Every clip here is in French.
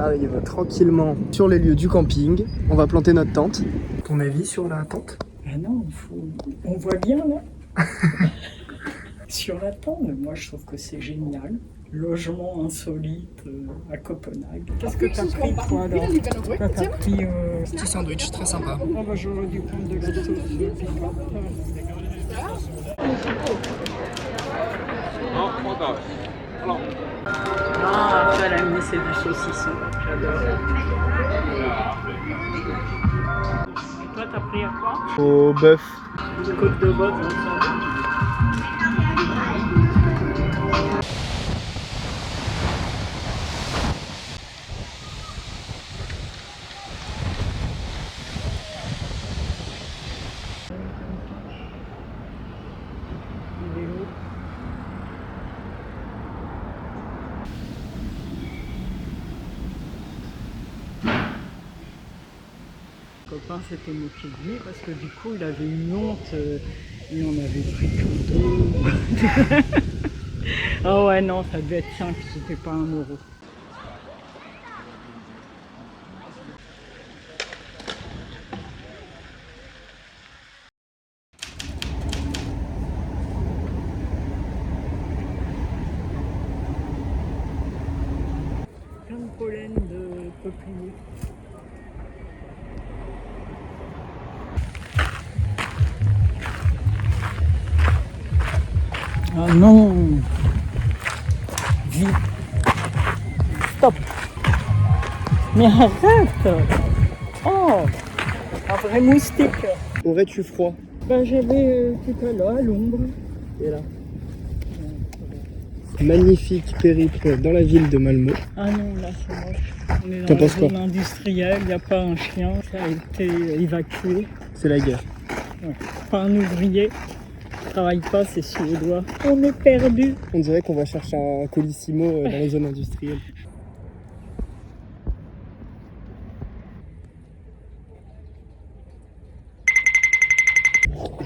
arrive tranquillement sur les lieux du camping. On va planter notre tente. Ton avis sur la tente? Ah non, on voit bien là. Sur la tente, moi je trouve que c'est génial. Logement insolite à Copenhague. Qu'est-ce que t'as pris toi alors? Toi t'as pris Petit sandwich, très sympa. Ah bah j'aurais dû prendre de la sauce piquante. Ah, ça l'ami, c'est du saucisson. J'adore. Toi t'as pris à quoi? Au bœuf. Une côte de bœuf ensemble. Mon copain s'était moqué de lui parce que du coup il avait une honte, il en avait pris que deux. Ah ouais non, ça devait être 5, c'était pas 1 euro. Plein de pollen de peuplier. Ah non! Vite! Stop! Mais arrête! Oh! Un vrai moustique! Aurais-tu froid? Bah j'avais tout à l'heure à l'ombre. Et là. Magnifique périple dans la ville de Malmö. Ah non, là c'est moche. On est T'en dans la penses quoi? zone industrielle, il n'y a pas un chien, ça a été évacué. C'est la guerre. Ouais. Pas un ouvrier, ne travaille pas, c'est suédois. On est perdu. On dirait qu'on va chercher un colissimo dans les zones industrielles.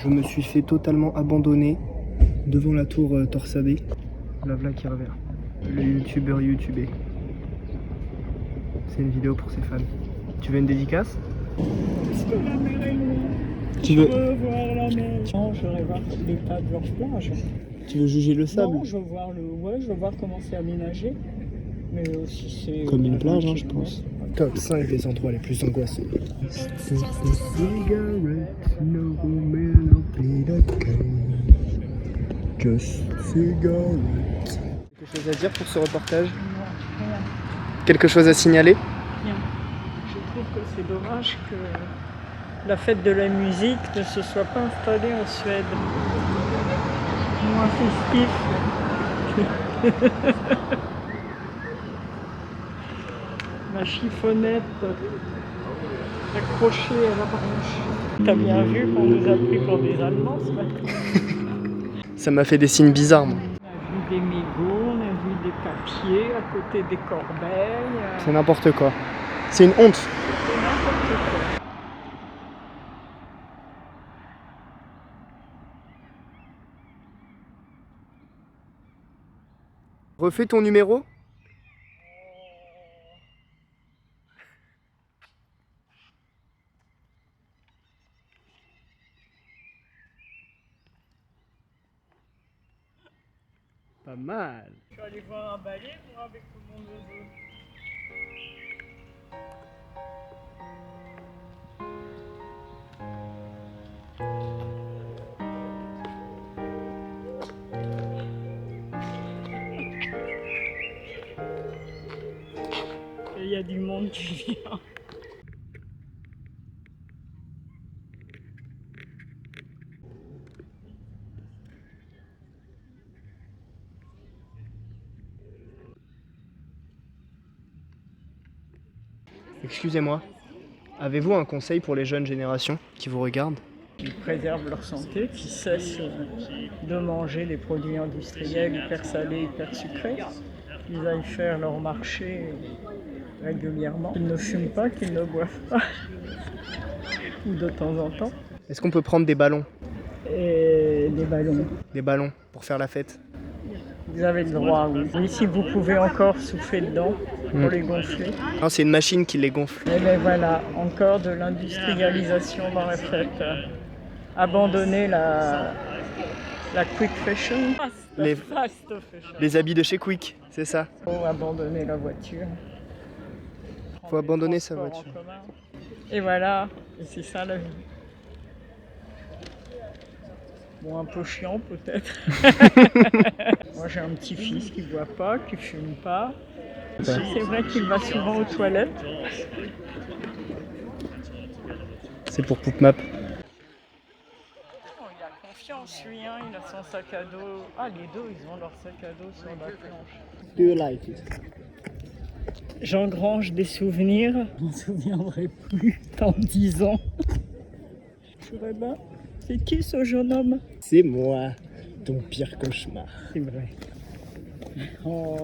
Je me suis fait totalement abandonner devant la tour Torsadé. La voilà qui revient. Le youtubeur youtubé. C'est une vidéo pour ses fans. Tu veux une dédicace? Parce que la mer est loin. Tu Je veux, veux voir la mer. Non, je voudrais voir l'état de leur plage. tu veux juger le sable? Non, je veux voir je veux voir comment c'est aménagé. Mais aussi c'est. Comme une plage, hein, je pense. Top 5 des endroits les plus angoissants. Just cigarette. Quelque chose à dire pour ce reportage? Non, rien. Quelque chose à signaler? Bien. Je trouve que c'est dommage que la fête de la musique ne se soit pas installée en Suède. Moins festif. Ma chiffonnette accrochée à la branche. T'as bien vu qu'on nous a pris pour des Allemands ce matin? Ça m'a fait des signes bizarres, moi. On a vu des mégots, on a vu des papiers à côté des corbeilles. C'est n'importe quoi. C'est une honte. C'est n'importe quoi. Refais ton numéro. Pas mal. Je suis allé voir un balai, moi, avec tout mon neveu. Et il y a du monde qui vient. Excusez-moi. Avez-vous un conseil pour les jeunes générations qui vous regardent? Ils préservent leur santé, qui cessent de manger les produits industriels hyper salés, hyper sucrés. Ils aillent faire leur marché régulièrement. Qu'ils ne fument pas, qu'ils ne boivent pas. Ou de temps en temps. Est-ce qu'on peut prendre des ballons? Et des ballons. Des ballons pour faire la fête? Vous avez le droit, oui. Ici, vous pouvez encore souffler dedans pour les gonfler. Non, c'est une machine qui les gonfle. Et bien voilà, encore de l'industrialisation dans la fête. Abandonner la quick fashion. Fast fashion. Les habits de chez Quick, c'est ça. Faut abandonner la voiture. Faut abandonner sa Transport en voiture. commun. Et voilà, et c'est ça la vie. Bon, un peu chiant peut-être. Moi j'ai un petit-fils qui boit pas, qui fume pas. C'est vrai qu'il va souvent aux toilettes. C'est pour Poupmap. Oh, il a confiance lui, hein, il a son sac à dos. Ah, les deux, ils ont leur sac à dos sur la planche. Do you like it? J'engrange des souvenirs. Je m'en souviendrai plus dans 10 ans. Shureba, c'est qui ce jeune homme? C'est moi, ton pire cauchemar. C'est vrai. Oh,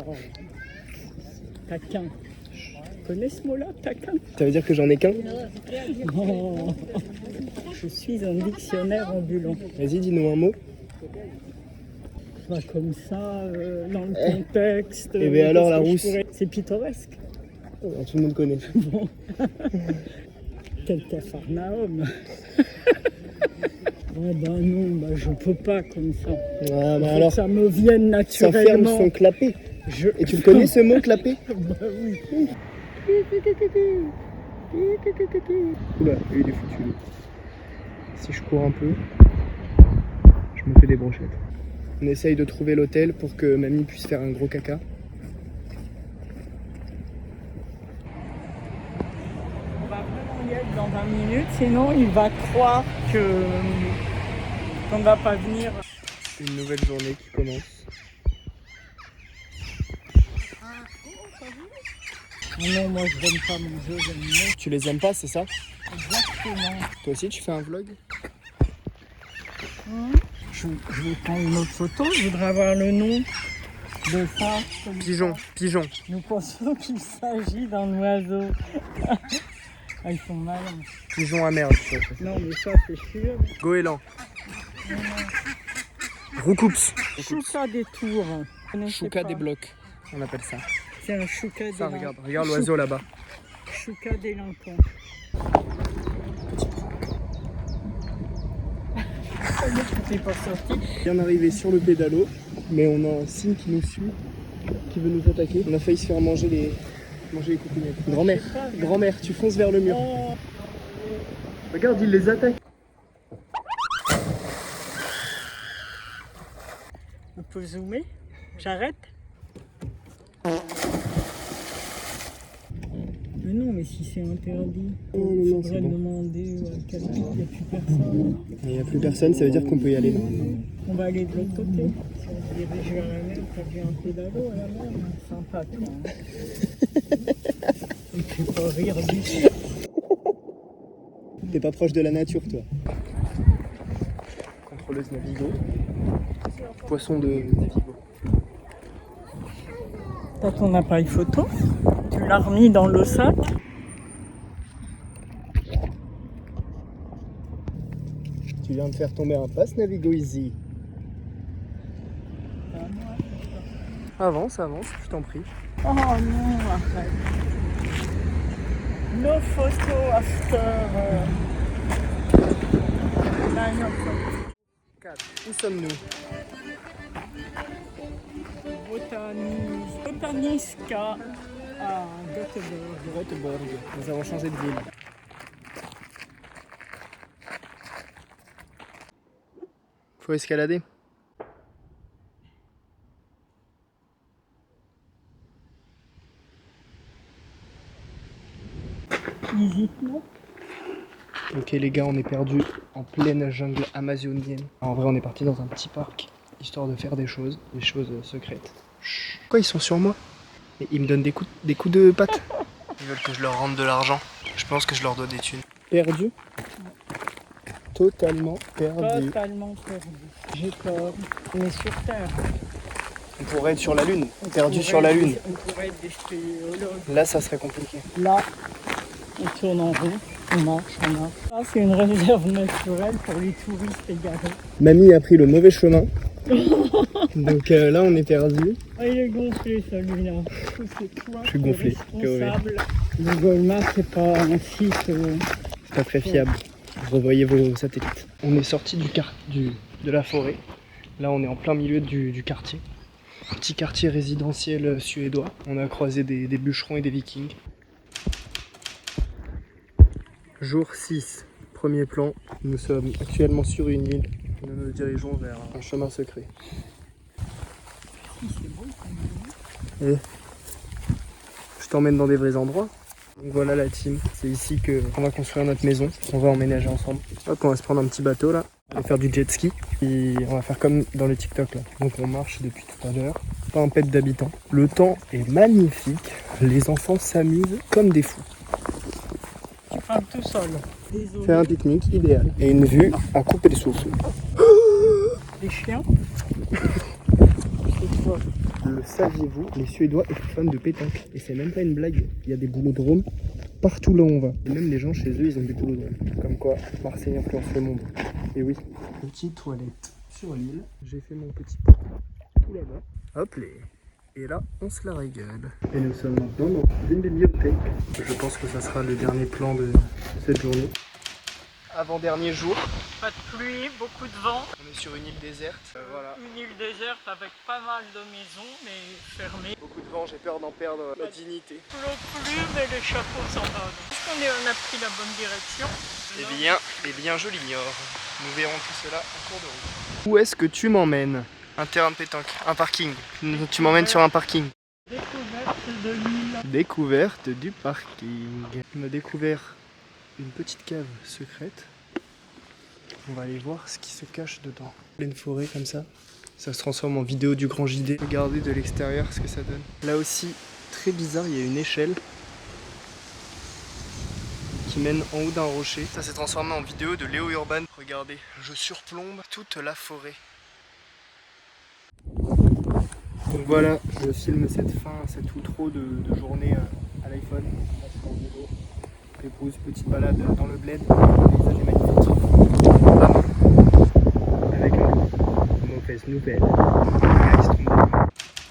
taquin. Tu connais ce mot-là, taquin? Ça veut dire que j'en ai qu'un? Oh, je suis un dictionnaire ambulant. Vas-y, dis-nous un mot. Pas comme ça, dans le contexte. Eh bien alors, la rousse. C'est pittoresque. Tout le monde connaît. Bon. Quel capharnaüm. Oh bah non, bah je peux pas comme ça. Ah, bah Faut alors, que ça me vienne s'enferme naturellement. son clapet. Et tu le connais ce mot, clapet? Bah oui. Oula, il est foutu. lui. Si je cours un peu, je me fais des brochettes. On essaye de trouver l'hôtel pour que mamie puisse faire un gros caca. On va vraiment y être dans 20 minutes, sinon il va croire qu'on ne va pas venir. Une nouvelle journée qui commence. Non, moi je donne pas mon jeu, j'aime mieux. Tu les aimes pas, c'est ça? Exactement. Toi aussi, tu fais un vlog? Je vais prendre une autre photo, je voudrais avoir le nom de ça. Pigeon, pigeon. Nous pensons qu'il s'agit d'un oiseau. Ah, ils sont malins. Pigeon à merde. ça. Non, mais ça, c'est sûr. Goéland. Roucoups. Chouka des tours. Chouka des blocs, on appelle ça. C'est un chouka Ça, délinquant. regarde l'oiseau là-bas. Chouka délinquant. C'est pas sorti. Bien arrivé sur le pédalo, mais on a un cygne qui nous suit, qui veut nous attaquer. On a failli se faire manger les cocognettes. Grand-mère, grand-mère, tu fonces vers le mur. Oh, Regarde, il les attaque. on peut zoomer? J'arrête? Mais non, mais si c'est interdit, non, il c'est faudrait bon. demander à quelqu'un, il n'y a plus personne. Il n'y a plus personne, ça veut dire qu'on peut y aller là. On va aller de l'autre côté. Si on se dirige vers la mer, t'as vu un pédalo à la mer? Sympa, toi. Hein. Il fait pas rire du tout. T'es pas proche de la nature, toi. Contrôleuse Navigo. Poisson de Navigo. T'as ton appareil photo? Tu l'as remis dans le sac? Tu viens de faire tomber un pass Navigo Easy. Avance, je t'en prie. Oh non, arrête. No photo after 9 o'clock. 4. Où sommes-nous? Botaniska à Göteborg. Göteborg. Nous avons changé de ville. Faut escalader. Easy, non? Ok les gars, on est perdus en pleine jungle amazonienne. En vrai, on est parti dans un petit parc, histoire de faire des choses secrètes. Chut. Pourquoi ils sont sur moi? Et ils me donnent des coups de patte. Ils veulent que je leur rende de l'argent. Je pense que je leur dois des thunes. Perdu? Totalement perdu. Totalement perdu. J'ai peur. On est sur Terre. On pourrait être sur la Lune. Perdu sur la Lune. On pourrait être des spéléologues. Là, ça serait compliqué. Là, on tourne en rond. On marche. Là, c'est une réserve naturelle pour les touristes égarés. Mamie a pris le mauvais chemin. Donc là on est perdu. Ah, il est gonflé celui-là. Je suis gonflé. Google Maps, c'est pas un site. Pas très fiable. Revoyez vos satellites. On est sorti de la forêt. Là on est en plein milieu du quartier. Petit quartier résidentiel suédois. On a croisé des bûcherons et des vikings. Jour 6, premier plan. Nous sommes actuellement sur une île. Nous nous dirigeons vers un chemin secret. Et je t'emmène dans des vrais endroits. Donc voilà la team, c'est ici qu'on va construire notre maison, on va emménager ensemble. Hop, on va se prendre un petit bateau là, on va faire du jet ski, et on va faire comme dans les TikTok là. Donc on marche depuis tout à l'heure, pas un pet d'habitants. Le temps est magnifique, les enfants s'amusent comme des fous. Tu parles tout seul. Désolé. Faire un pique-nique idéal. Et une vue à couper le souffle. Les chiens. Le saviez-vous, les Suédois étaient fans de pétanque. Et c'est même pas une blague, il y a des boulodromes partout là où on va. Et même les gens chez eux, ils ont des boulodromes. Comme quoi, Marseille influence le monde. Et oui. Petite toilette sur l'île. J'ai fait mon petit pot tout là-bas. Hop les. Et là, on se la régale. Et nous sommes maintenant dans une bibliothèque. Je pense que ça sera le dernier plan de cette journée. Avant-dernier jour. Pas de pluie, beaucoup de vent. On est sur une île déserte. Voilà. Une île déserte avec pas mal de maisons, mais fermées. Beaucoup de vent, j'ai peur d'en perdre ma dignité. L'eau pluie, mais les chapeaux s'envolent. Est-ce qu'on a pris la bonne direction? Eh bien, je l'ignore. Nous verrons tout cela en cours de route. Où est-ce que tu m'emmènes? Un terrain de pétanque, un parking. Tu m'emmènes sur un parking. Découverte de l'île. Découverte du parking. On a découvert une petite cave secrète. On va aller voir ce qui se cache dedans. Pleine forêt comme ça. Ça se transforme en vidéo du grand JD. Regardez de l'extérieur ce que ça donne. Là aussi, très bizarre, il y a une échelle qui mène en haut d'un rocher. Ça s'est transformé en vidéo de Léo Urban. Regardez, je surplombe toute la forêt. Donc voilà, je filme cette outro de journée à l'iPhone. Épouse, petite balade dans le bled. Le paysage est magnifique. Avec un loup. Mauvaise nouvelle.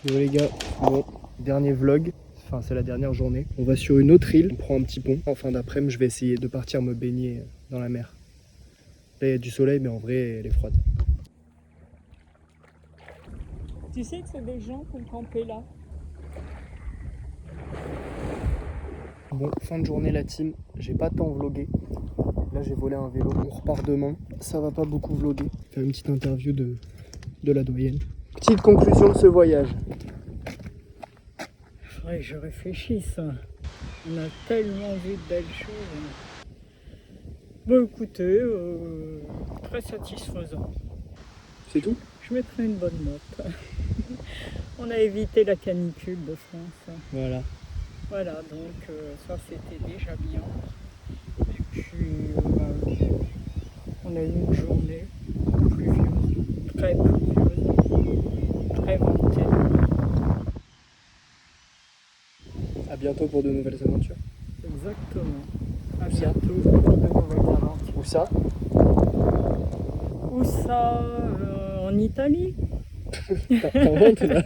Bon les gars, bon, dernier vlog. Enfin, c'est la dernière journée. On va sur une autre île. On prend un petit pont. En fin d'après-midi, je vais essayer de partir me baigner dans la mer. Là, il y a du soleil, mais en vrai, elle est froide. Tu sais que c'est des gens qui ont campé là. Bon, fin de journée la team, j'ai pas tant vlogué. Là j'ai volé un vélo, on repart demain. Ça va pas beaucoup vloguer. Faire une petite interview de la doyenne. Petite conclusion de ce voyage. Faudrait que je réfléchisse. On a tellement vu de belles choses. Bon écoutez, très satisfaisant. C'est tout? Je mettrai une bonne note. On a évité la canicule de France. Voilà. Voilà, donc ça c'était déjà bien. Et puis on a eu une journée pluvieuse, très ventée. À bientôt pour de nouvelles aventures. Exactement. À bientôt pour de nouvelles aventures. Où ça? Où ça? En Italie. T'inventes là.